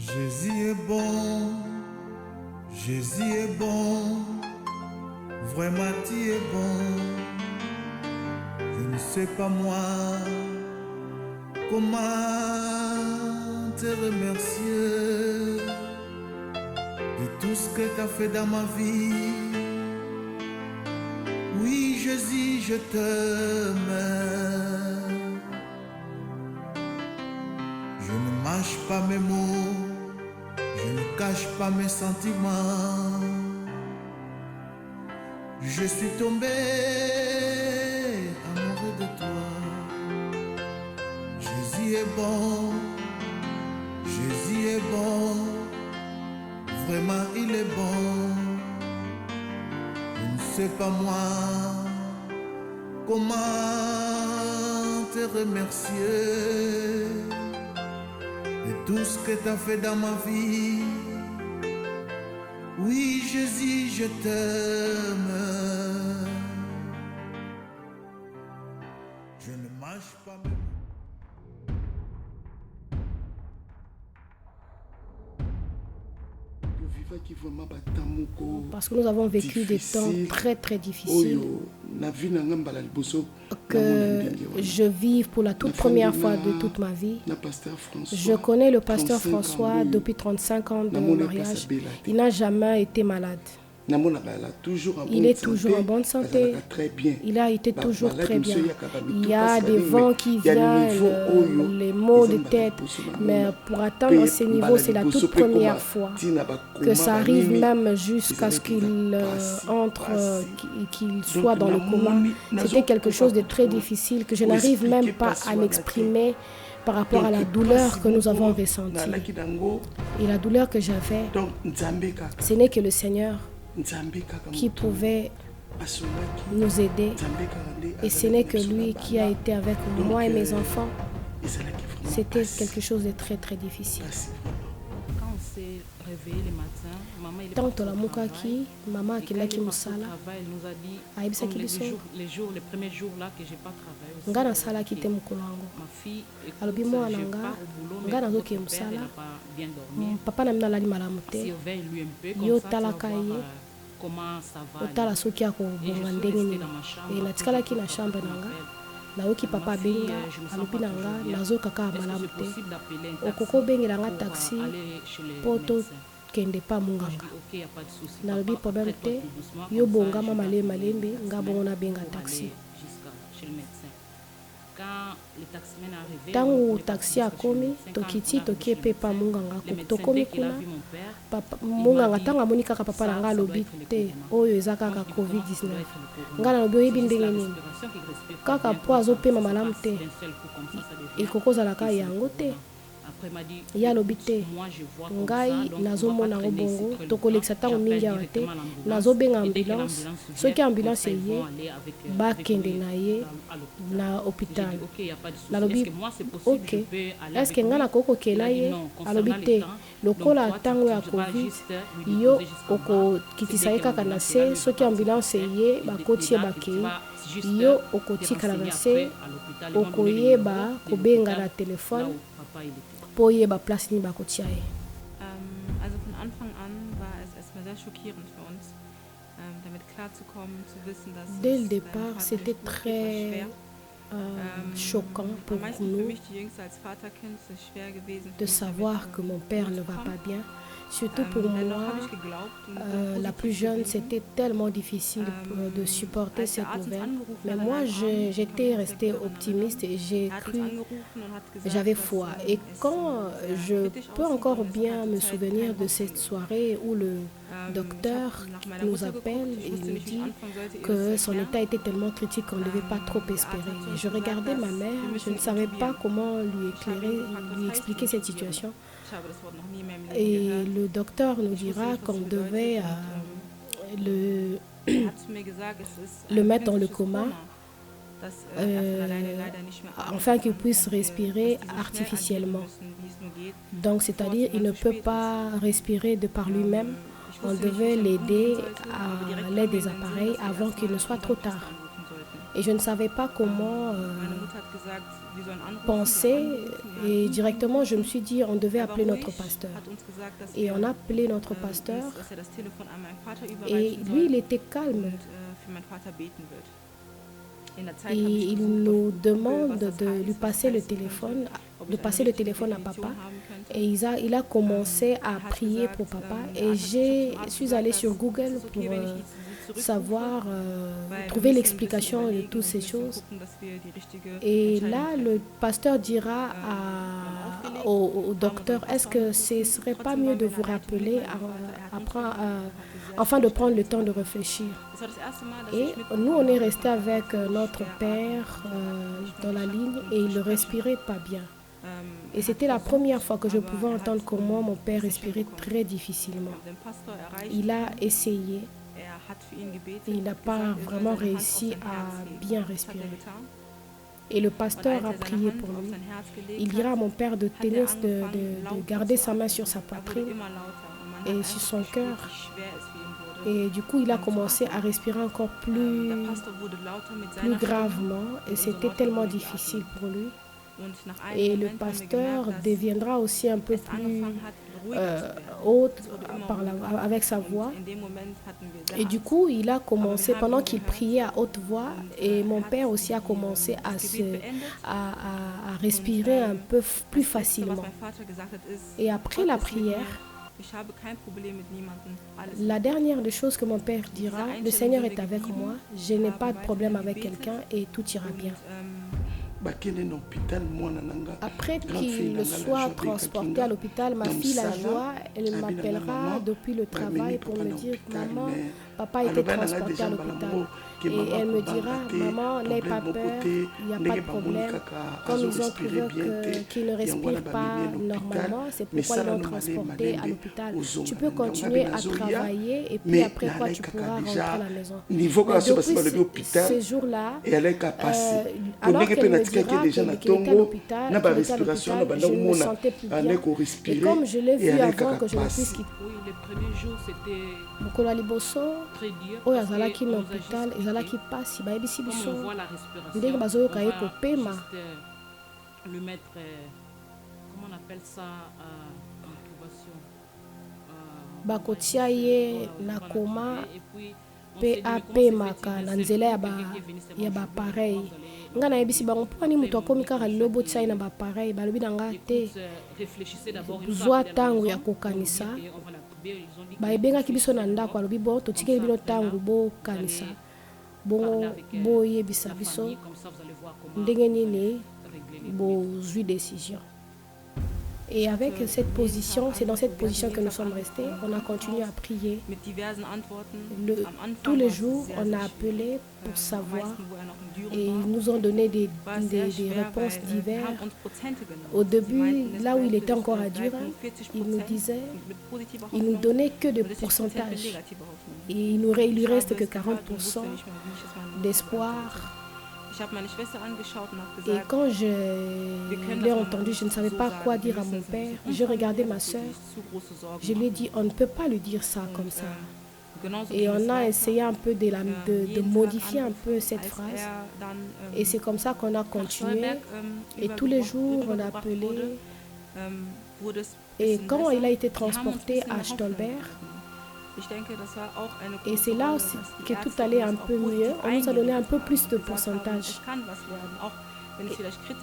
Jésus est bon, Jésus est bon, vraiment tu es bon. Je ne sais pas moi comment te remercier de tout ce que tu as fait dans ma vie. Oui Jésus, je t'aime. Je ne mâche pas mes mots, je ne cache pas mes sentiments. Je suis tombé amoureux de toi. Jésus est bon, Jésus est bon, vraiment il est bon. Je ne sais pas moi comment te remercier de tout ce que tu as fait dans ma vie. Oui Jésus, je t'aime. Je ne mâche pas mes mots. Parce que nous avons vécu des temps très très difficiles. Que je vive pour la toute première fois de toute ma vie. Je connais le pasteur François depuis 35 ans de mon mariage. Il n'a jamais été malade. Il est toujours en bonne santé. Il a été toujours très bien. Il y a des vents qui viennent, les maux de tête. Mais pour atteindre ces niveaux, c'est la toute première fois que ça arrive, même jusqu'à ce qu'il entre, qu'il soit dans le coma. C'était quelque chose de très difficile que je n'arrive même pas à m'exprimer par rapport à la douleur que nous avons ressentie. Et la douleur que j'avais, ce n'est que le Seigneur qui pouvait nous aider. Et ce n'est que lui qui a été avec moi et mes enfants. C'était quelque chose de très très difficile. Quand on s'est réveillé le matin, maman il est Tant parti la au mukaki, maman travail. Et quand akilaki il est parti au musala. travail, il nous a dit Ayebisa comme kibiso. les premiers jours là que j'ai pas travaillé aussi. Nga nasalaki te mokolo yango. Ma fille, écoute, Alobi mwana je nga, pars au boulot, mais nga votre nazoke père, mosala. il n'a pas bien dormi. Papa na mina alali malamu te. Surveille-lui un peu, Yo comme ça, tu vas talaka voir ye. comment ça va. Otala soki akobonga ndenge nini. Natikalaki na chambre na nga. nayoki papa abenga alobi na nga nazoyoka kaka malamu te okoki obengela nga taxi mpo tokende pa munganga nalobi problème te yo bongama malembe nga bongo nabenga taxi. Ntango taxi akomi tokiti tokie mpe pa munganga tokomi kuna munganga ntango amoni kaka papa na nga alobi te oyo eza kaka covid-19 nga nalobi oyebi ndenge nini kaka mpo azopema malamu te ekoki ozalaka yango te ye alobi te ngai nazomona yango bongo tokolekisa ntango mingi awa te nazobenga ambulance soki ambulance eye bakende na ye na hôpital. Nalobi ok eske ngai nakoki kokela ye alobi te lokola ntango ya covid yo okokitisa ye kaka na se soki ambulance eye bakoti ye bakei yo okotikala na se okoyeba kobenga na telefone mpo oyeba place nini bakotia ye. Also von Anfang an war es erstmal sehr schockierend für uns, damit klarzukommen, zu wissen, dass dès le départ, c'était très choquant pour nous de savoir que mon père ne va pas bien. Surtout pour moi, la plus jeune, c'était tellement difficile de supporter cette nouvelle. Mais moi, j'étais restée optimiste et j'ai cru, j'avais foi. Et quand je peux encore bien me souvenir de cette soirée où le docteur nous appelle et nous dit que son état était tellement critique qu'on ne devait pas trop espérer. Et je regardais ma mère, je ne savais pas comment lui éclairer, lui expliquer cette situation. Et le docteur nous dira qu'on devait le mettre dans le coma afin qu'il puisse respirer artificiellement. Donc, c'est-à-dire il ne peut pas respirer de par lui-même. On devait l'aider à l'aide des appareils avant qu'il ne soit trop tard. Et je ne savais pas comment penser. Et directement, je me suis dit, on devait appeler notre pasteur. Et on a appelé notre pasteur. Et lui, il était calme. Et il nous demande de lui passer le téléphone, de passer le téléphone à papa. Et il a commencé à prier pour papa. Et je suis allée sur Google pour savoir, trouver l'explication de toutes ces choses. Et là, le pasteur dira au docteur, est-ce que ce ne serait pas mieux de vous rappeler afin de prendre le temps de réfléchir. Et nous, on est resté avec notre père dans la ligne et il ne respirait pas bien. Et c'était la première fois que je pouvais entendre comment mon père respirait très difficilement. Il a essayé et il n'a pas vraiment réussi à bien respirer. Et le pasteur a prié pour lui. Il dira à mon père de tenir, de garder sa main sur sa poitrine et sur son cœur. Et du coup, il a commencé à respirer encore plus gravement. Et c'était tellement difficile pour lui. Et le pasteur deviendra aussi un peu plus haute avec sa voix. Et du coup, il a commencé, pendant qu'il priait à haute voix, et mon père aussi a commencé à respirer un peu plus facilement. Et après la prière, la dernière des choses que mon père dira, le Seigneur est avec moi, je n'ai pas de problème avec quelqu'un et tout ira bien. Après qu'il soit transporté à l'hôpital, ma fille, la joie, elle m'appellera depuis le travail pour me dire « Maman, papa a été transporté à l'hôpital ». Et elle me dira « Maman, n'aie pas peur, il n'y a pas de problème. Comme ils ont trouvé qu'il ne respire pas normalement, c'est pourquoi ils l'ont transporté à l'hôpital. Tu peux continuer à travailler et puis après quoi tu pourras rentrer à la maison. » Depuis ce jour-là, alors qu'elle me dira qu'elle était à l'hôpital, je ne me sentais plus bien. Et comme je l'ai vu avant que je ne puisse quitter, les premiers jours c'était très dur. On voit la respiration. Le mettre, comment on appelle ça, incubation. Bakotia ye na koma pe apemaka na nzela ya ba pareil. Nga na yebisi bango mponi mutu akomi kaka lobo tsai na ba pareil balobi na nga te. Zwa tango ya kokanisa. Bayebengaki biso na ndako alobi bo totikeli bino tango bokanisa. Bongo boyebisa biso ndenge nini bozwi décision. Et avec cette position, c'est dans cette position que nous sommes restés. On a continué à prier. Tous les jours, on a appelé pour savoir et ils nous ont donné des réponses diverses. Au début, là où il était encore à Dura, il nous donnait que des pourcentages. Et il lui reste que 40% d'espoir. Et quand je l'ai entendu, je ne savais pas quoi dire à mon père. Je regardais ma soeur. Je lui ai dit, on ne peut pas lui dire ça comme ça. Et on a essayé un peu de modifier un peu cette phrase. Et c'est comme ça qu'on a continué. Et tous les jours, on a appelé. Et quand il a été transporté à Stolberg, et c'est là aussi que tout allait un peu mieux. On nous a donné un peu plus de pourcentage.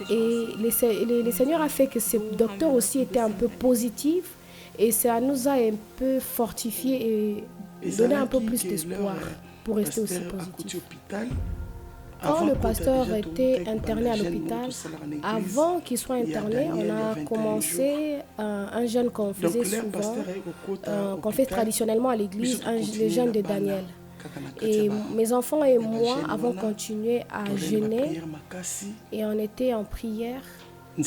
Et le Seigneur a fait que ce docteur aussi était un peu positif. Et ça nous a un peu fortifié et donné un peu plus d'espoir pour rester aussi positif. Quand le pasteur était interné à l'ôpital, avant qu'il soit interné, on a commencé un jeûne qu'on faisait souvent, qu'on fait traditionnellement à l'église, le jeûne de Daniel. Et mes enfants et moi avons continué à jeûner et on était en prière. Le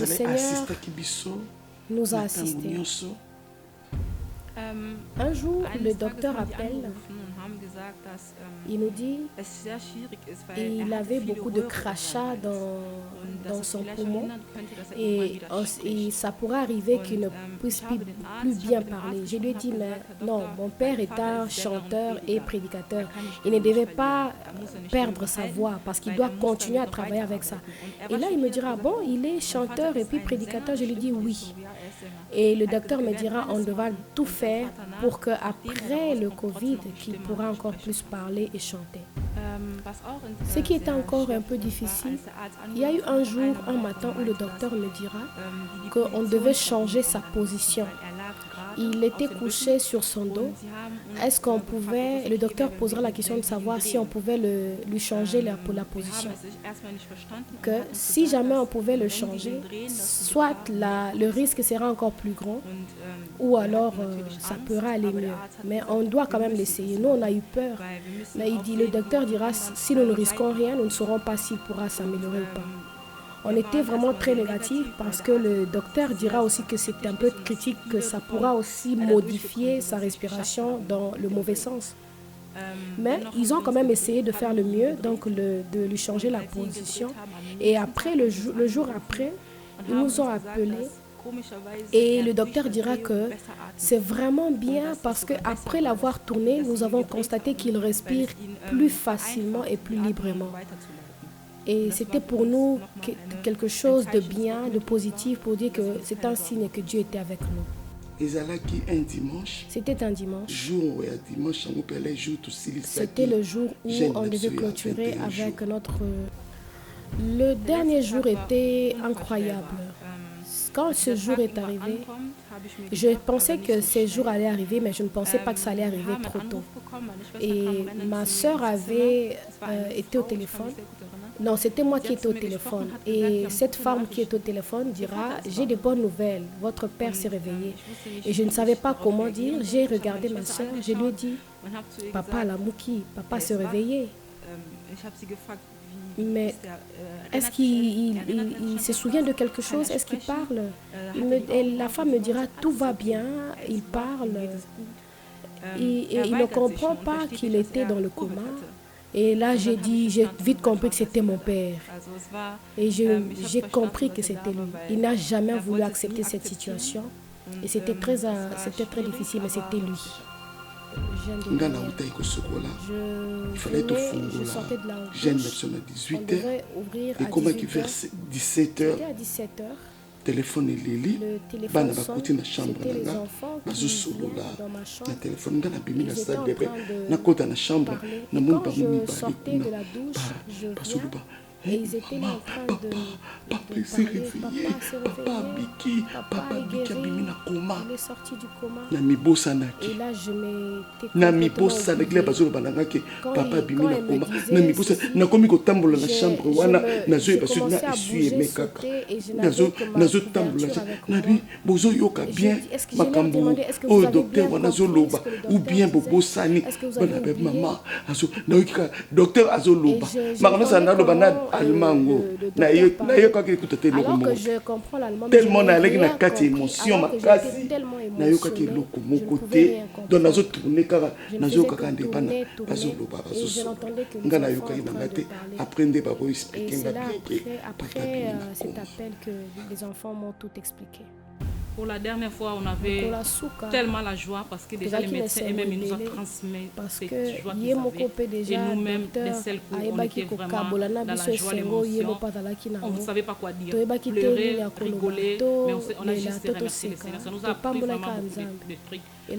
Seigneur nous a assistés. Un jour, le docteur appelle. Il nous dit qu'il avait beaucoup de crachats dans son poumon et ça pourrait arriver qu'il ne puisse plus bien parler. Je lui ai dit, mais non, mon père est un chanteur et prédicateur. Il ne devait pas perdre sa voix parce qu'il doit continuer à travailler avec ça. Et là, il me dira, bon, il est chanteur et puis prédicateur. Je lui dis oui. Et le docteur me dira, on devra tout faire pour qu'après le Covid, qu'il pourra encore plus parler et chanter. Ce qui était encore un peu difficile, il y a eu un jour, un matin, où le docteur me dira qu'on devait changer sa position. Il était couché sur son dos. Est-ce qu'on pouvait, le docteur posera la question de savoir si on pouvait lui changer la position. Que si jamais on pouvait le changer, soit le risque sera encore plus grand, ou alors ça pourra aller mieux. Mais on doit quand même l'essayer. Nous, on a eu peur. Mais le docteur dira, si nous ne risquons rien, nous ne saurons pas s'il pourra s'améliorer ou pas. On était vraiment très négatifs parce que le docteur dira aussi que c'est un peu critique, que ça pourra aussi modifier sa respiration dans le mauvais sens. Mais ils ont quand même essayé de faire le mieux, donc de lui changer la position. Et après, le jour après, ils nous ont appelés et le docteur dira que c'est vraiment bien parce qu'après l'avoir tourné, nous avons constaté qu'il respire plus facilement et plus librement. Et c'était pour nous quelque chose de bien, de positif, pour dire que c'est un signe que Dieu était avec nous. C'était un dimanche. C'était le jour où on devait clôturer avec notre... Le dernier jour était incroyable. Quand ce jour est arrivé, je pensais que ce jour allait arriver, mais je ne pensais pas que ça allait arriver trop tôt. Et ma sœur avait été au téléphone. Non, c'était moi qui étais au téléphone. Et cette femme qui est au téléphone dira, j'ai de bonnes nouvelles, votre père s'est réveillé. Et je ne savais pas comment dire. J'ai regardé ma soeur, je lui ai dit, papa Lamouki, papa s'est réveillé. Mais est-ce qu'il se souvient de quelque chose? Est-ce qu'il parle? La femme me dira, tout va bien, il parle. Et il ne comprend pas qu'il était dans le coma. Et là, j'ai vite compris que c'était mon père. Et j'ai compris que c'était lui. Il n'a jamais voulu accepter cette situation. Et c'était très difficile, mais c'était lui. Je sortais de la douche. On devait ouvrir à 17h. À 17h. Téléphone Lili, bana bakuti na chambre nanga bazosolola na téléphone nga na bimi na salle de bain na kota na chambre na mon ba moni ba basoloba. Et ils étaient là en train de parler. Papa Biki abimi na coma. Il est sorti du coma. Na mibosanaki. Et là je m'étais na mibosanaki la bazoloba nanga ke papa abimi na coma. Na mibosa na komi ko tambola na chambre wana na zo basu na essuie mekaka. Nazo tambola na bi bozo yoka bien makambo au docteur wana zo loba ou bien bobo sani bana be maman azo na yika docteur azo loba makambo sana loba na almango na yo ka ke kutate lo alors que je comprends l'allemand tellement na leki na kati émotion makasi na yo ka ke lo ko côté donc nazo tourner kaka nazo ka ndepana bazo loba bazo nga na yo ka ngate apprendre ba ko expliquer après cet appel que les enfants m'ont tout expliqué. Pour la dernière fois, on avait tellement la joie parce que déjà les médecins eux-mêmes nous ont transmis cette joie qu'ils avaient. Et nous-mêmes, les celles qu'on était vraiment dans la joie, l'émotion, on ne savait pas quoi dire. Pleurer, rigoler, mais on a juste remercié le Seigneur. Ça nous a appris vraiment beaucoup de trucs. Et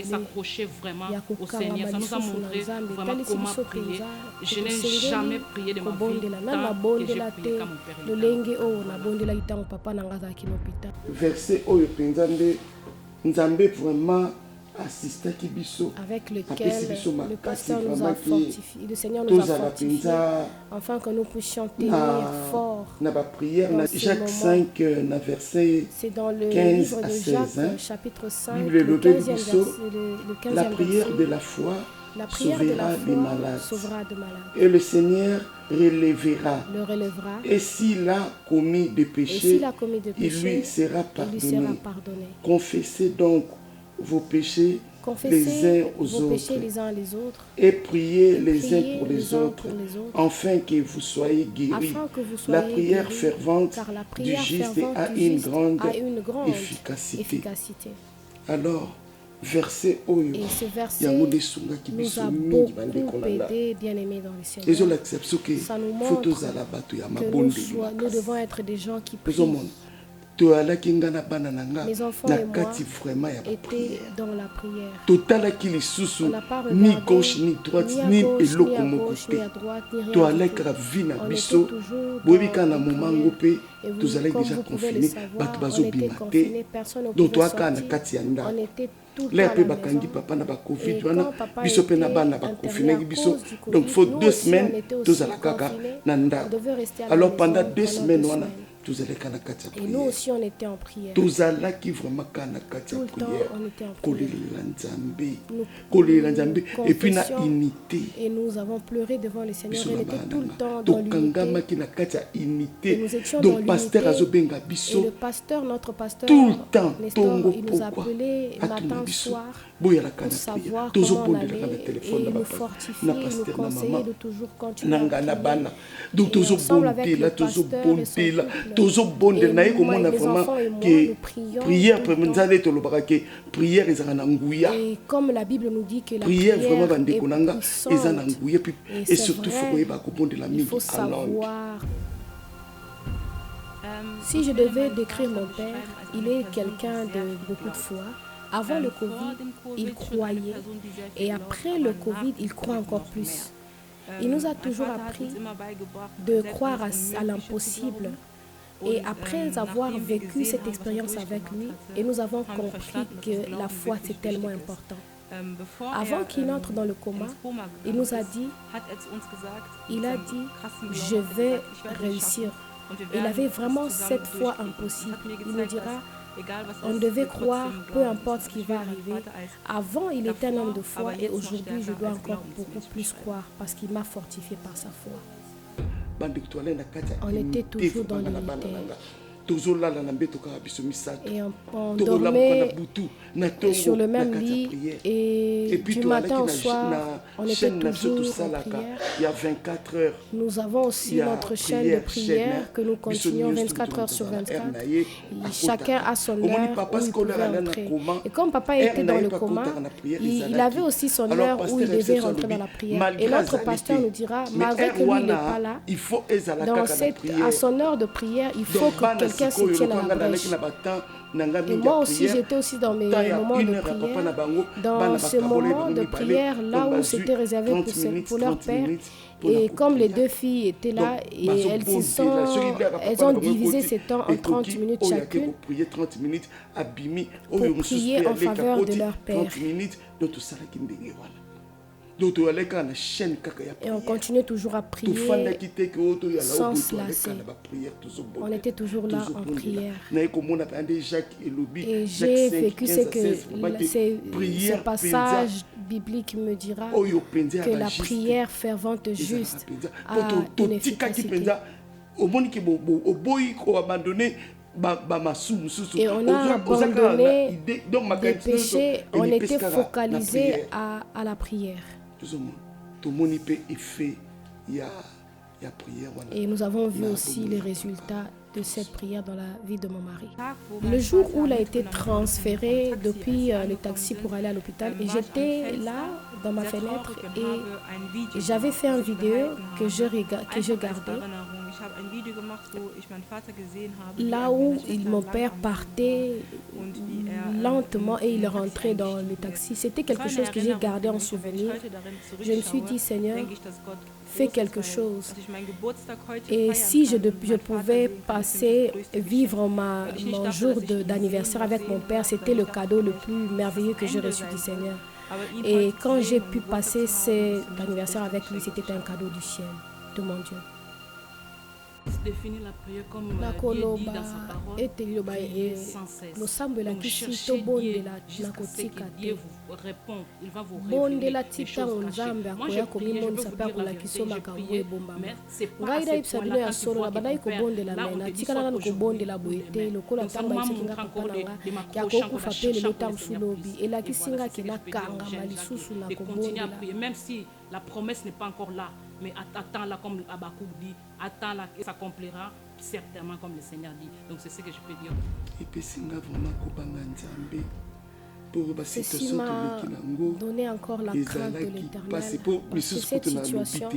s'accrocher vraiment au Seigneur. Ça nous a montré vraiment comment prier. Je n'ai jamais prié de ma vie tant que j'ai prié quand mon père est là. Verset oyo penzande nzambe vraiment assistaki biso avec lequel le pasteur nous a fortifié, le Seigneur nous a fortifié afin que nous puissions tenir fort na ba prière na Jacques 5 na verset 15 à 16 chapitre 5 le 15e verset la prière de la foi la prière de la foi sauvera de malades. Et le Seigneur le relèvera. Et s'il a commis des péchés, il lui sera pardonné. Confessez donc vos péchés confessez vos péchés les uns les autres et priez les uns pour les autres, afin que vous soyez guéris. La prière fervente du juste a une grande efficacité. Alors, verset Oyo, et ce verset nous a beaucoup aidé, bien aimés dans le Seigneur. Ça nous montre que nous devons être des gens qui prient. Mes enfants et moi étaient dans la prière. On n'a pas regardé ni gauche, ni droite, ni à gauche, ni à droite, ni rien du tout. On était toujours dans la prière. Et vous, comme vous pouvez le savoir, on était confinés, personne ne pouvait sortir. On était tout le temps à la maison. Et quand papa était interné à cause du Covid, donc il faut nous 2 aussi, semaines, on était aussi confinés. On devait rester à la alors maison pendant 2 semaines, et nous aussi on était en prière. Tout le temps on était en prière. Et puis la unité. Et nous avons pleuré devant le Seigneur. On était tout le temps dans l'unité. Nous étions dans l'unité. Et le pasteur, notre pasteur, tout le temps, Nestor, il nous appelait matin, soir pour savoir comment on allait. Et il nous fortifiait, il nous conseillait de toujours continuer à prier. Et ensemble avec le pasteur et son couple. Et moi, mes enfants et moi, nous prions et comme la Bible nous dit que la prière est puissante, et surtout il faut savoir. Si je devais décrire mon père, il est quelqu'un de beaucoup de foi. Avant le Covid, il croyait, et après le Covid, il croit encore plus. Il nous a toujours appris de croire à l'impossible. Et après avoir vécu cette expérience avec lui, et nous avons compris que la foi c'est tellement important. Avant qu'il entre dans le coma, il nous a dit, je vais réussir. Il avait vraiment cette foi impossible. Il nous dira, on devait croire, peu importe ce qui va arriver. Avant, il était un homme de foi et aujourd'hui, je dois encore beaucoup plus croire parce qu'il m'a fortifié par sa foi. On était toujours dans l'unité. Et on dormait sur le même lit et du matin au soir, on était toujours en prière. Il y a 24 heures. Nous avons aussi notre chaîne de prière que nous continuons 24 heures sur 24. Chacun a son heure où il pouvait entrer. Et comme papa était dans le coma, il avait aussi son heure où il devait rentrer dans la prière. Et notre pasteur nous dira, malgré que lui n'est pas là, à son heure de prière, il faut que quelqu'un se tienne à la brèche. Et moi aussi, j'étais aussi dans mes moments de prière, dans ce moment de prière, là où c'était réservé pour leur père. Et comme les deux filles étaient là, et elles ont divisé ces temps en 30 minutes chacune pour prier en faveur de leur père. Et on continuait toujours à prier sans se lasser. On était toujours là en prière. Et j'ai vécu ce passage biblique me dira que la prière fervente juste a une efficacité. Et on a abandonné des péchés, on était focalisé à la prière. Et nous avons vu aussi les résultats de cette prière dans la vie de mon mari. Le jour où il a été transféré depuis le taxi pour aller à l'hôpital, et j'étais là dans ma fenêtre et j'avais fait une vidéo que je gardais. Là où mon père partait lentement et il rentrait dans le taxi, c'était quelque chose que j'ai gardé en souvenir. Je me suis dit, Seigneur, fais quelque chose. Et si je pouvais vivre mon jour d'anniversaire avec mon père, c'était le cadeau le plus merveilleux que j'ai reçu du Seigneur. Et quand j'ai pu passer cet anniversaire avec lui, c'était un cadeau du ciel, de mon Dieu. définir la prière comme Dieu dit dans sa parole. Priez sans cesse. Donc cherchez Dieu jusqu'à ce que Dieu vous répond. Il va vous révéler les choses cachées. Moi je prie, je peux vous dire la vérité, j'ai prié, mais c'est pas à ce point-là quand tu vois qu'il perd. Là on te dit soit aujourd'hui ou demain. Donc ça m'a montré encore de m'accrocher encore à chaque fois de et voilà, c'est ce que je peux dire. De continuer à prier, même si la promesse n'est pas encore là. Mais attends-la comme Abakouk dit, attends-la que ça s'accomplira certainement comme le Seigneur dit. Donc c'est ce que je peux dire. Et puis c'est vraiment pour ceci m'a donné encore la crainte de l'Éternel. C'est cette situation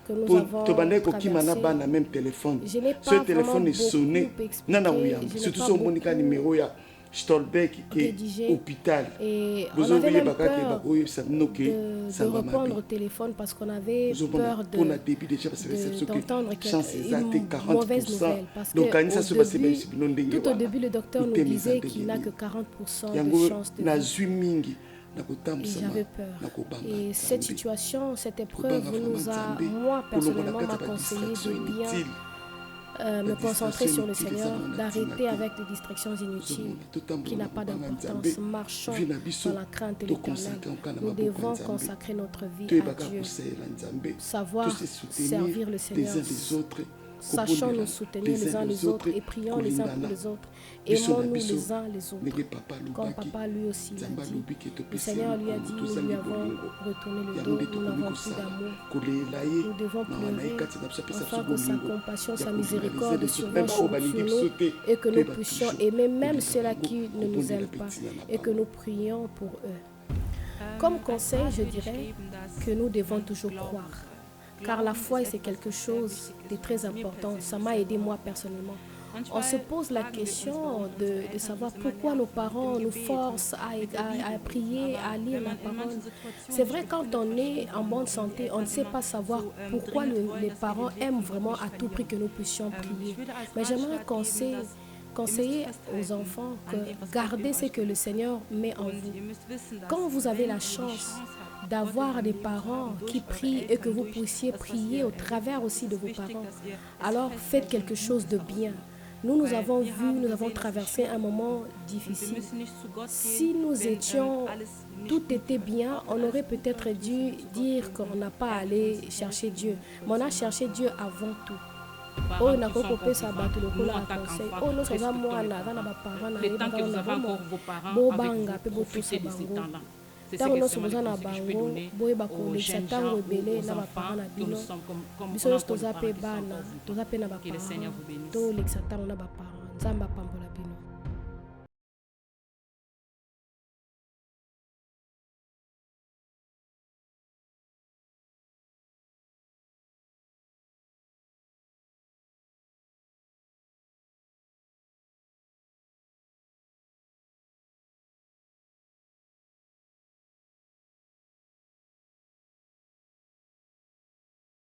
que nous avons traversée. Je n'ai pas vraiment beaucoup expliqué. Stolbeck et hôpital. Et on avait même peur de répondre au téléphone parce qu'on avait peur d'entendre une mauvaise nouvelle. Parce que tout au début, le docteur nous disait qu'il n'a que 40% de chance de vivre. Et j'avais peur. Et cette situation, cette épreuve nous a, moi personnellement, m'a conseillé de bien me concentrer sur le Seigneur, d'arrêter avec des distractions inutiles qui n'ont pas d'importance. Marchons dans la crainte de l'Éternel. Nous devons consacrer notre vie à Dieu, savoir servir le Seigneur. Sachons nous soutenir les uns les autres et prions les uns pour les autres. Aimons-nous les uns les autres, comme papa lui aussi l'a dit. Le Seigneur lui a dit, nous lui avons retourné le dos, nous n'avons plus d'amour. Nous devons pleurer afin que sa compassion, sa miséricorde survienne sur nous et que nous puissions aimer même ceux-là qui ne nous aiment pas et que nous prions pour eux. Comme conseil, je dirais que nous devons toujours croire. Car la foi, c'est quelque chose de très important. Ça m'a aidé moi personnellement. On se pose la question de savoir pourquoi nos parents nous forcent à prier, à lire la parole. C'est vrai, quand on est en bonne santé, on ne sait pas savoir pourquoi les parents aiment vraiment à tout prix que nous puissions prier. Mais j'aimerais conseiller aux enfants que gardez ce que le Seigneur met en vous. Quand vous avez la chance d'avoir des parents qui prient et que vous puissiez prier au travers aussi de vos parents, alors faites quelque chose de bien. Nous avons vu, nous avons traversé un moment difficile. Si tout était bien, on aurait peut-être dû dire qu'on n'a pas allé chercher Dieu. Mais on a cherché Dieu avant tout. Oh, n'a pas coupé sa batte le coup à conseil. Oh, nous sommes moi là, dans ma parent, le temps que vous avez encore vos parents, profitez de ces temps-là. C'est ce que c'est mon conseil que je peux donner aux jeunes gens, aux enfants, que nous sommes comme on a encore des parents qui sont pour vous. Que le Seigneur vous bénisse.